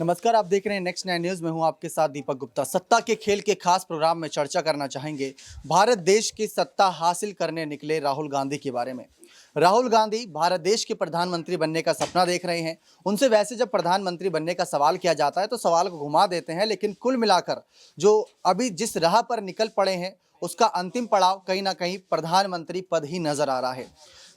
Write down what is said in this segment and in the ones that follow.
नमस्कार, आप देख रहे हैं नेक्स्ट 9 न्यूज़ में हूं आपके साथ दीपक गुप्ता। सत्ता के खेल के खास प्रोग्राम में चर्चा करना चाहेंगे भारत देश की सत्ता हासिल करने निकले राहुल गांधी के बारे में। राहुल गांधी भारत देश के प्रधानमंत्री बनने का सपना देख रहे हैं। उनसे वैसे जब प्रधानमंत्री बनने का सवाल किया जाता है तो सवाल को घुमा देते हैं, लेकिन कुल मिलाकर जो अभी जिस राह पर निकल पड़े हैं उसका अंतिम पड़ाव कहीं ना कहीं प्रधानमंत्री पद ही नजर आ रहा है।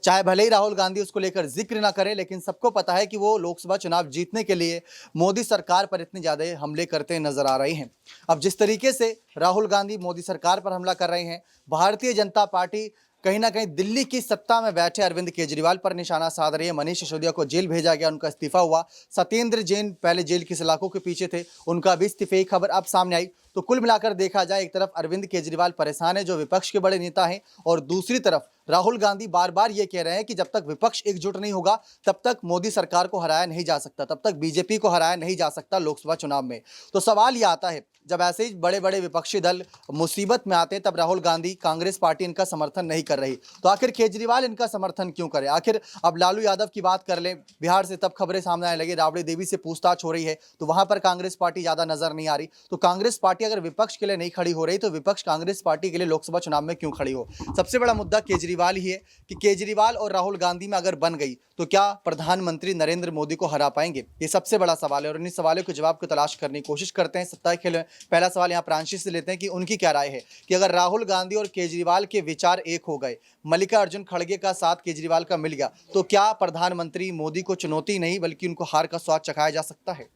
चाहे भले ही राहुल गांधी उसको लेकर जिक्र ना करें, लेकिन सबको पता है कि वो लोकसभा चुनाव जीतने के लिए मोदी सरकार पर इतने ज़्यादा हमले करते नजर आ रहे हैं। अब जिस तरीके से राहुल गांधी मोदी सरकार पर हमला कर रहे हैं, भारतीय जनता पार्टी कहीं ना कहीं दिल्ली की सत्ता में बैठे अरविंद केजरीवाल पर निशाना साध रही है। मनीष सिसोदिया को जेल भेजा गया, उनका इस्तीफा हुआ। सत्येंद्र जैन पहले जेल की सलाखों के पीछे थे, उनका भी इस्तीफे की खबर अब सामने आई। तो कुल मिलाकर देखा जाए, एक तरफ अरविंद केजरीवाल परेशान है जो विपक्ष के बड़े नेता हैं, और दूसरी तरफ राहुल गांधी बार बार ये कह रहे हैं कि जब तक विपक्ष एकजुट नहीं होगा तब तक मोदी सरकार को हराया नहीं जा सकता, तब तक बीजेपी को हराया नहीं जा सकता लोकसभा चुनाव में। तो सवाल ये आता है, जब ऐसे ही बड़े बड़े विपक्षी दल मुसीबत में आते हैं तब राहुल गांधी कांग्रेस पार्टी इनका समर्थन नहीं कर रही, तो आखिर केजरीवाल इनका समर्थन क्यों करे? आखिर अब लालू यादव की बात कर लें, बिहार से तब खबरें सामने आने लगी, राबड़ी देवी से पूछताछ हो रही है तो वहां पर कांग्रेस पार्टी ज्यादा नजर नहीं आ रही। तो कांग्रेस पार्टी अगर विपक्ष के लिए नहीं खड़ी हो रही तो विपक्ष कांग्रेस पार्टी के लिए लोकसभा चुनाव में क्यों खड़ी हो? सबसे बड़ा मुद्दा केजरीवाल ही है कि केजरीवाल और राहुल गांधी में अगर बन गई तो क्या प्रधानमंत्री नरेंद्र मोदी को हरा पाएंगे? ये सबसे बड़ा सवाल है और इन सवालों के जवाब को तलाश करने की कोशिश करते हैं सत्ता के खेल में। पहला सवाल यहाँ प्रांशी से लेते हैं कि उनकी क्या राय है कि अगर राहुल गांधी और केजरीवाल के विचार एक हो गए, मल्लिकार्जुन खड़गे का साथ केजरीवाल का मिल गया, तो क्या प्रधानमंत्री मोदी को चुनौती नहीं बल्कि उनको हार का स्वाद चखाया जा सकता है?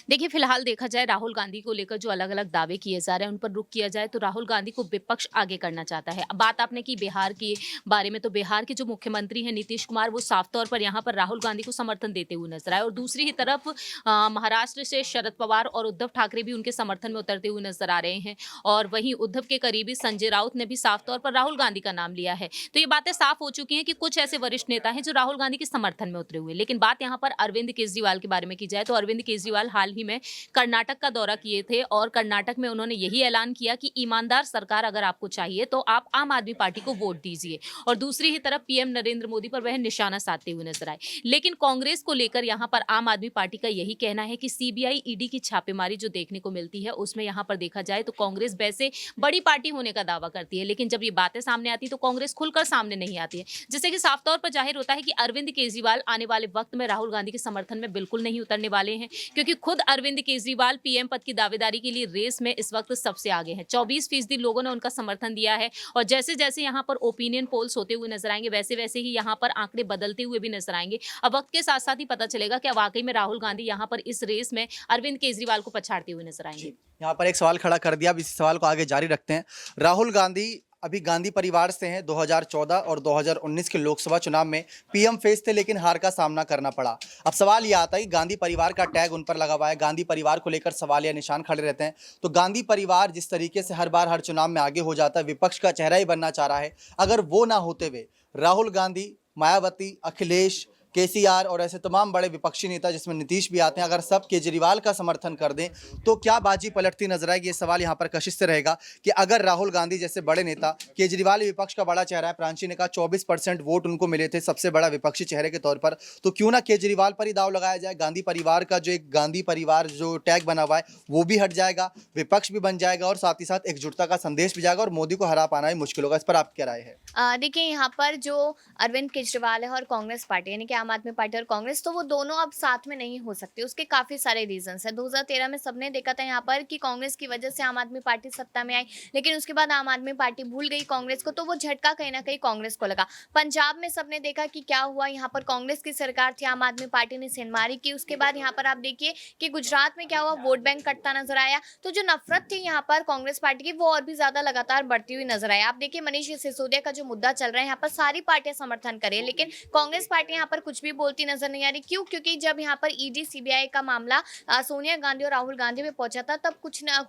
देखिए, फिलहाल देखा जाए राहुल गांधी को लेकर जो अलग-अलग दावे किए जा रहे हैं, उन पर रुख किया जाए तो राहुल गांधी को विपक्ष आगे करना चाहता है। अब बात आपने की बिहार के बारे में, तो बिहार के जो मुख्यमंत्री हैं नीतीश कुमार, वो साफ तौर पर यहाँ पर राहुल गांधी को समर्थन देते हुए नजर आए और दूसरी ही तरफ महाराष्ट्र से शरद पवार और उद्धव ठाकरे भी उनके समर्थन में उतरते हुए नजर आ रहे हैं और वहीं उद्धव के करीबी संजय राउत ने भी साफ तौर पर राहुल गांधी का नाम लिया है। तो ये बातें साफ हो चुकी हैं कि कुछ ऐसे वरिष्ठ नेता हैं जो राहुल गांधी के समर्थन में उतरे हुए हैं। लेकिन बात यहाँ पर अरविंद केजरीवाल के बारे में की जाए तो अरविंद केजरीवाल हाल ही में कर्नाटक का दौरा किए थे और कर्नाटक में उन्होंने यही ऐलान किया कि ईमानदार सरकार अगर आपको चाहिए तो आप आम आदमी पार्टी को वोट दीजिए और दूसरी ही तरफ पीएम नरेंद्र मोदी पर वह निशाना साधते हुए नजर आए। लेकिन कांग्रेस को लेकर यहां पर आम आदमी पार्टी का यही कहना है कि सीबीआई ईडी की छापेमारी जो देखने को मिलती है उसमें यहां पर देखा जाए तो कांग्रेस वैसे बड़ी पार्टी होने का दावा करती है, लेकिन जब ये बातें सामने आती तो कांग्रेस खुलकर सामने नहीं आती है, जिससे कि साफ तौर पर जाहिर होता है कि अरविंद केजरीवाल आने वाले वक्त में राहुल गांधी के समर्थन में बिल्कुल नहीं उतरने वाले हैं, क्योंकि खुद अरविंद केजरीवाल पीएम पद की दावेदारी के लिए रेस में इस वक्त सबसे आगे हैं। 24% लोगों ने उनका समर्थन दिया है और जैसे जैसे यहाँ पर ओपिनियन पोल्स होते हुए नजर आएंगे वैसे वैसे ही यहाँ पर आंकड़े बदलते हुए भी नजर आएंगे। अब वक्त के साथ साथ ही पता चलेगा कि वाकई में राहुल गांधी यहाँ पर इस रेस में अरविंद केजरीवाल को पछाड़ते हुए नजर आएंगे। यहाँ पर एक सवाल खड़ा कर दिया, अब इस सवाल को आगे जारी रखते हैं। राहुल गांधी अभी गांधी परिवार से हैं। 2014 और 2019 के लोकसभा चुनाव में पीएम फेस थे, लेकिन हार का सामना करना पड़ा। अब सवाल ये आता है कि गांधी परिवार का टैग उन पर लगा हुआ है, गांधी परिवार को लेकर सवाल या निशान खड़े रहते हैं। तो गांधी परिवार जिस तरीके से हर बार हर चुनाव में आगे हो जाता है, विपक्ष का चेहरा ही बनना चाह रहा है, अगर वो ना होते हुए राहुल गांधी, मायावती, अखिलेश, केसीआर और ऐसे तमाम बड़े विपक्षी नेता जिसमें नीतीश भी आते हैं, अगर सब केजरीवाल का समर्थन कर दें तो क्या बाजी पलटती नजर आएगी? ये सवाल यहाँ पर कशिश से रहेगा कि अगर राहुल गांधी जैसे बड़े नेता, केजरीवाल विपक्ष का बड़ा चेहरा है, प्रांशी ने कहा 24% वोट उनको मिले थे सबसे बड़ा विपक्षी चेहरे के तौर पर, तो क्यों ना केजरीवाल पर ही दाव लगाया जाए? गांधी परिवार का जो एक गांधी परिवार जो टैग बना हुआ है वो भी हट जाएगा, विपक्ष भी बन जाएगा और साथ ही साथ एकजुटता का संदेश भी जाएगा और मोदी को हरा पाना ही मुश्किल होगा। इस पर आप क्या राय है? देखिए, यहाँ पर जो अरविंद केजरीवाल है और कांग्रेस पार्टी यानी कि आम आदमी पार्टी और कांग्रेस, तो वो दोनों अब साथ में नहीं हो सकते। उसके काफी सारे रीजंस हैं। 2013 में सबने देखा था यहाँ पर कि कांग्रेस की वजह से आम आदमी पार्टी सत्ता में आई, लेकिन उसके बाद आम आदमी पार्टी भूल गई कांग्रेस को, तो वो झटका कहीं ना कहीं कांग्रेस को लगा। पंजाब में सबने देखा कि क्या हुआ, यहाँ पर कांग्रेस की सरकार थी, आम आदमी पार्टी ने सेंधमारी की। उसके बाद यहाँ पर आप देखिए कि गुजरात में क्या हुआ, वोट बैंक कटता नजर आया। तो जो नफरत थी यहाँ पर कांग्रेस पार्टी की, वो और भी ज्यादा लगातार बढ़ती हुई नजर आई। आप देखिए मनीष सिसोदिया का जो मुद्दा चल रहा है, यहाँ पर सारी पार्टियां समर्थन करें, लेकिन कांग्रेस पार्टी यहाँ पर कुछ भी बोलती नजर नहीं आ रही। क्यों? क्योंकि जब यहाँ पर ईडी सीबीआई का मामला सोनिया गांधी और राहुल गांधी में पहुंचा था, तब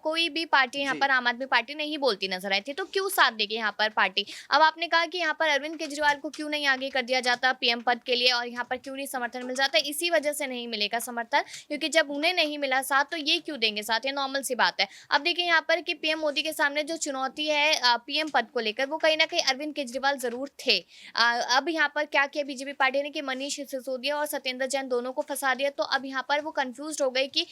कोई भी पार्टी यहाँ पर आम आदमी पार्टी नहीं बोलती नजर आई थी। तो क्यों साथ देगी यहाँ पर पार्टी? अब आपने कहा कि यहाँ पर अरविंद केजरीवाल को क्यों नहीं आगे कर दिया जाता पीएम पद के लिए और यहाँ पर क्यों नहीं समर्थन मिल जाता? इसी वजह से नहीं मिलेगा समर्थन, क्योंकि जब उन्हें नहीं मिला साथ तो ये क्यों देंगे साथ? ये नॉर्मल सी बात है। अब देखिए यहाँ पर कि पीएम मोदी के सामने जो चुनौती है पीएम पद को लेकर, वो कहीं ना कहीं अरविंद केजरीवाल जरूर थे। अब यहाँ पर क्या किया बीजेपी पार्टी ने कि मनीष मनीष सिसोदिया और सत्येंद्र जैन दोनों को फंसा दिया। तो अब यहाँ पर वो कंफ्यूज हो गई कि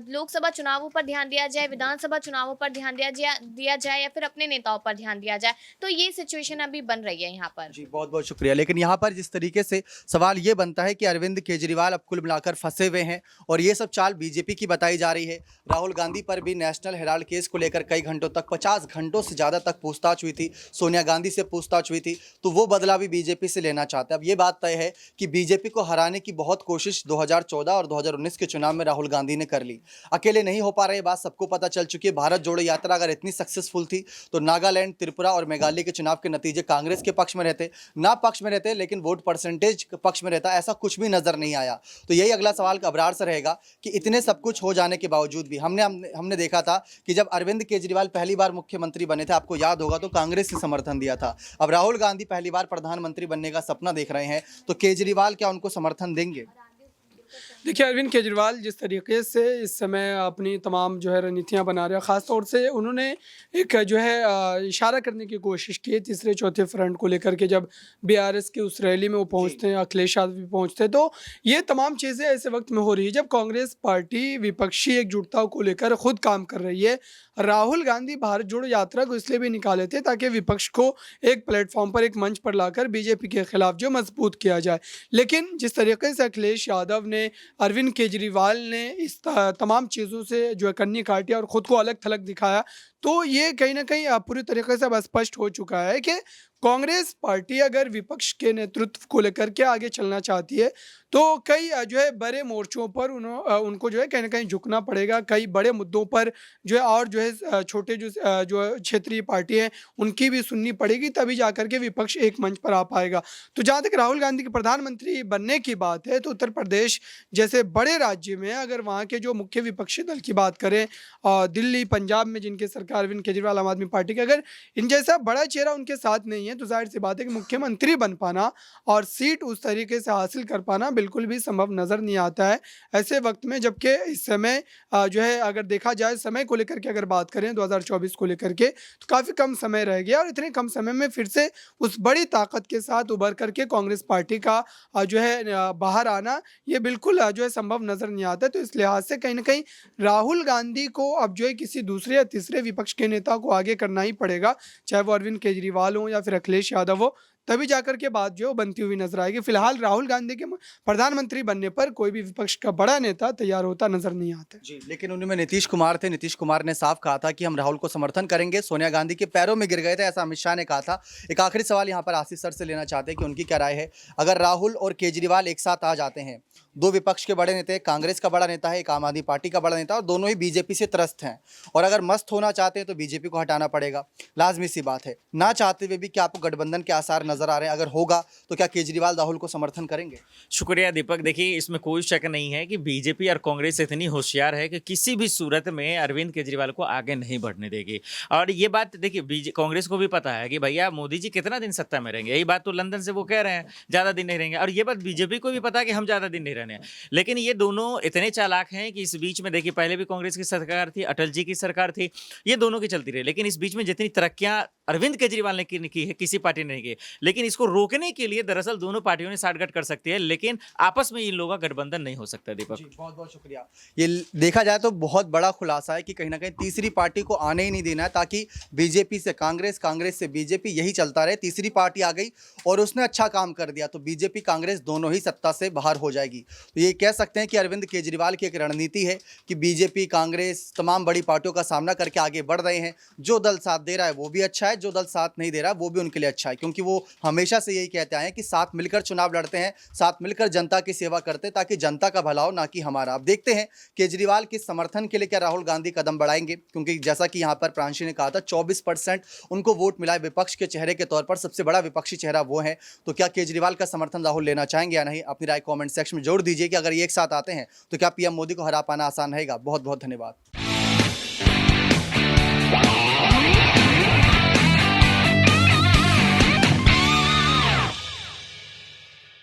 लोकसभा चुनावों पर ध्यान दिया जाए, विधानसभा चुनावों पर ध्यान दिया जाए या फिर अपने नेताओं पर ध्यान दिया जाए। तो ये सिचुएशन अभी बन रही है यहाँ पर। जी, बहुत बहुत शुक्रिया। लेकिन यहाँ पर जिस तरीके से सवाल ये बनता है कि अरविंद केजरीवाल अब कुल मिलाकर फंसे हुए हैं और ये सब चाल बीजेपी की बताई जा रही है। राहुल गांधी पर भी नेशनल हेराल्ड केस को लेकर कई घंटों तक, 50 घंटों से ज़्यादा तक पूछताछ हुई थी। सोनिया गांधी से पूछताछ हुई थी, तो वो बदला भी बीजेपी से लेना चाहते हैं। अब ये बात तय है कि बीजेपी को हराने की बहुत कोशिश 2014 और 2019 के चुनाव में राहुल गांधी ने कर ली। अकेले नहीं हो पा रहे, बात सबको पता चल चुकी है। भारत जोड़ो यात्रा अगर इतनी सक्सेसफुल थी तो नागालैंड, त्रिपुरा और मेघालय के चुनाव के नतीजे कांग्रेस के पक्ष में रहते, ना पक्ष में रहते, लेकिन वोट परसेंटेज पक्ष में रहता, ऐसा कुछ भी नजर नहीं आया। तो यही अगला सवाल अबरार से रहेगा कि इतने सब कुछ हो जाने के बावजूद भी हमने देखा था कि जब अरविंद केजरीवाल पहली बार मुख्यमंत्री बने थे, आपको याद होगा, तो कांग्रेस ने समर्थन दिया था। अब राहुल गांधी पहली बार प्रधानमंत्री बनने का सपना देख रहे हैं, तो केजरीवाल क्या उनको समर्थन देंगे? देखिए, अरविंद केजरीवाल जिस तरीके से इस समय अपनी तमाम जो है रणनीतियाँ बना रहे हैं, ख़ास तौर से उन्होंने एक जो है इशारा करने की कोशिश की है तीसरे चौथे फ्रंट को लेकर के। जब बीआरएस की उस रैली में वो पहुंचते हैं, अखिलेश यादव भी पहुंचते हैं, तो ये तमाम चीज़ें ऐसे वक्त में हो रही है जब कांग्रेस पार्टी विपक्षी एकजुटता को लेकर खुद काम कर रही है। राहुल गांधी भारत जोड़ो यात्रा को इसलिए भी निकाले थे ताकि विपक्ष को एक प्लेटफॉर्म पर, एक मंच पर लाकर बीजेपी के खिलाफ जो मजबूत किया जाए। लेकिन जिस तरीके से अखिलेश यादव ने, अरविंद केजरीवाल ने इस तमाम चीज़ों से जो है कन्नी काटी और ख़ुद को अलग थलग दिखाया, तो ये कहीं ना कहीं पूरी तरीके से अब स्पष्ट हो चुका है कि कांग्रेस पार्टी अगर विपक्ष के नेतृत्व को लेकर के आगे चलना चाहती है तो कई जो है बड़े मोर्चों पर उनको जो है कहीं ना कहीं झुकना पड़ेगा। कई बड़े मुद्दों पर जो है, और जो है छोटे जो क्षेत्रीय पार्टी हैं उनकी भी सुननी पड़ेगी, तभी जाकर के विपक्ष एक मंच पर आ पाएगा। तो जहाँ तक राहुल गांधी के प्रधानमंत्री बनने की बात है, तो उत्तर प्रदेश जैसे बड़े राज्य में अगर वहाँ के जो मुख्य विपक्षी दल की बात करें, दिल्ली, पंजाब में जिनके सरकार अरविंद केजरीवाल आम आदमी पार्टी के, अगर इन जैसा बड़ा चेहरा उनके साथ नहीं है, तो जाहिर सी बात है कि मुख्यमंत्री बन पाना और सीट उस तरीके से हासिल कर पाना बिल्कुल भी संभव नजर नहीं आता है ऐसे वक्त में। जबकि इस समय जो है अगर देखा जाए समय को लेकर के, अगर बात करें 2024 को लेकर के, तो काफ़ी कम समय रह गया और इतने कम समय में फिर से उस बड़ी ताकत के साथ उभर करके कांग्रेस पार्टी का जो है बाहर आना, ये बिल्कुल जो है संभव नजर नहीं आता। तो इस लिहाज से कहीं ना कहीं राहुल गांधी को अब जो है किसी दूसरे या तीसरे विपक्ष के नेता को आगे करना ही पड़ेगा, चाहे वो अरविंद केजरीवाल हो या फिर अखिलेश यादव हो, तभी जाकर के बात जो बनती हुई नजर आएगी। फिलहाल राहुल गांधी के प्रधानमंत्री बनने पर कोई भी विपक्ष का बड़ा नेता तैयार होता नजर नहीं आता जी। लेकिन उनमें नीतीश कुमार थे, नीतीश कुमार ने साफ कहा था कि हम राहुल को समर्थन करेंगे, सोनिया गांधी के पैरों में गिर गए थे, ऐसा अमित शाह ने कहा था। एक आखिरी सवाल यहाँ पर आशीष सर से लेना चाहते हैं कि उनकी क्या राय है, अगर राहुल और केजरीवाल एक साथ आ जाते हैं, दो विपक्ष के बड़े नेता, कांग्रेस का बड़ा नेता है, एक आम आदमी पार्टी का बड़ा नेता, और दोनों ही बीजेपी से त्रस्त हैं, और अगर मस्त होना चाहते हैं तो बीजेपी को हटाना पड़ेगा, लाजमी सी बात है। ना चाहते हुए भी क्या आपको गठबंधन के आसार नजर आ रहे हैं? अगर होगा तो क्या केजरीवाल राहुल को समर्थन करेंगे? शुक्रिया दीपक। देखिए, इसमें कोई शक नहीं है कि बीजेपी और कांग्रेस इतनी होशियार है कि किसी भी सूरत में अरविंद केजरीवाल को आगे नहीं बढ़ने देगी। और ये बात देखिए कांग्रेस को भी पता है कि भैया मोदी जी कितना दिन सत्ता में रहेंगे, यही बात तो लंदन से वो कह रहे हैं, ज़्यादा दिन नहीं रहेंगे। और ये बात बीजेपी को भी पता है कि हम ज़्यादा दिन नहीं रहने। लेकिन ये दोनों इतने चालाक हैं कि इस बीच में देखिए पहले भी कांग्रेस की सरकार थी, अटल जी की सरकार थी, ये दोनों की चलती रही, लेकिन इस बीच में जितनी तरक्कियां अरविंद केजरीवाल ने की है किसी पार्टी ने नहीं की। लेकिन इसको रोकने के लिए दरअसल दोनों पार्टियों ने साठगांठ कर सकती है, लेकिन आपस में इन लोगों का गठबंधन नहीं हो सकता। दीपक जी, बहुत बहुत शुक्रिया। ये देखा जाए तो बहुत बड़ा खुलासा है कि कहीं ना कहीं तीसरी पार्टी को आने ही नहीं देना है, ताकि बीजेपी से कांग्रेस, कांग्रेस से बीजेपी, यही चलता रहे। तीसरी पार्टी आ गई और उसने अच्छा काम कर दिया तो बीजेपी कांग्रेस दोनों ही सत्ता से बाहर हो जाएगी। तो ये कह सकते हैं कि अरविंद केजरीवाल की एक रणनीति है कि बीजेपी, कांग्रेस, तमाम बड़ी पार्टियों का सामना करके आगे बढ़ रहे हैं। जो दल साथ दे रहा है वो भी अच्छा है, जो दल साथ नहीं दे रहा वो भी उनके लिए अच्छा है, क्योंकि वो हमेशा से यही कहते आए हैं कि साथ मिलकर चुनाव लड़ते हैं, साथ मिलकर जनता की सेवा करते हैं, ताकि जनता का भला हो, ना कि हमारा। अब देखते हैं केजरीवाल के समर्थन के लिए क्या राहुल गांधी कदम बढ़ाएंगे, क्योंकि जैसा कि यहाँ पर प्रांशी ने कहा था 24% उनको वोट मिला है विपक्ष के चेहरे के तौर पर, सबसे बड़ा विपक्षी चेहरा वो है। तो क्या केजरीवाल का समर्थन राहुल लेना चाहेंगे या नहीं? अपनी राय कमेंट सेक्शन में जोड़ दीजिए कि अगर ये एक साथ आते हैं तो क्या पीएम मोदी को हरा पाना आसान रहेगा। बहुत बहुत धन्यवाद।